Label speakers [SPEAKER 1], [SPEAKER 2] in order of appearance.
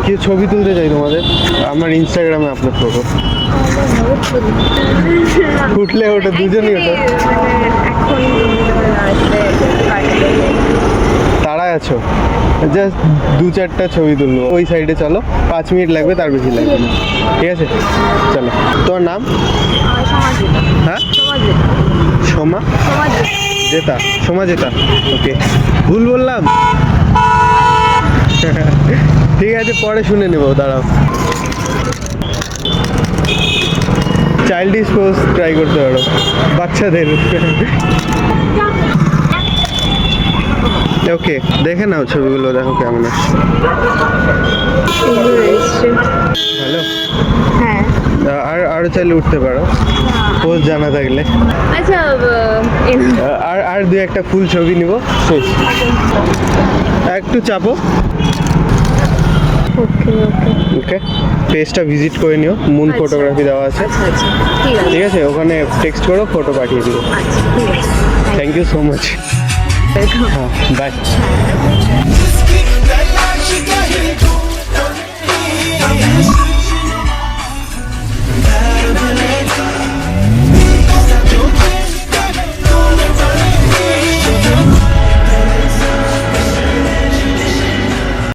[SPEAKER 1] কি ছবি তুলতে চাই তোমাদের, আমার ইনস্টাগ্রামে আপলোড করবো। উঠলে ওটা দুজনই ওটা। তাড়ায় আছো? জাস্ট 2-4টা ছবি তুলবো। ওই সাইডে চলো, 5 মিনিট লাগবে, তার বেশি লাগবে না। ঠিক আছে, চলো। তোমার নাম? হ্যাঁ, সোমা জেতা। সোমা জেতা, ওকে। ভুল বললাম? ঠিক আছে, পরে শুনে নেবো, দাঁড়াও। চাইল্ডিশ পোজ ট্রাই করতে পারো বাচ্চাদের। ওকে, দেখে নাও ছবিগুলো, দেখো কেমন আসছে। হ্যালো,
[SPEAKER 2] হ্যাঁ।
[SPEAKER 1] আরো চাইলে উঠতে পারো, পোজ জানা থাকলে।
[SPEAKER 2] আচ্ছা,
[SPEAKER 1] আর 2-1টা ফুল ছবি নিব, শেষ। একটু চাপো।
[SPEAKER 2] ওকে ওকে
[SPEAKER 1] ওকে, পেজটা ভিজিট করে নিও, মুন ফটোগ্রাফি দেওয়া আছে।
[SPEAKER 2] আচ্ছা আচ্ছা,
[SPEAKER 1] ঠিক আছে, ওখানে টেক্সট করো, ফটো পাঠিয়ে দিও।
[SPEAKER 2] আচ্ছা ঠিক আছে।
[SPEAKER 1] Thank you so much.
[SPEAKER 2] Welcome.
[SPEAKER 1] হ্যাঁ, বাই।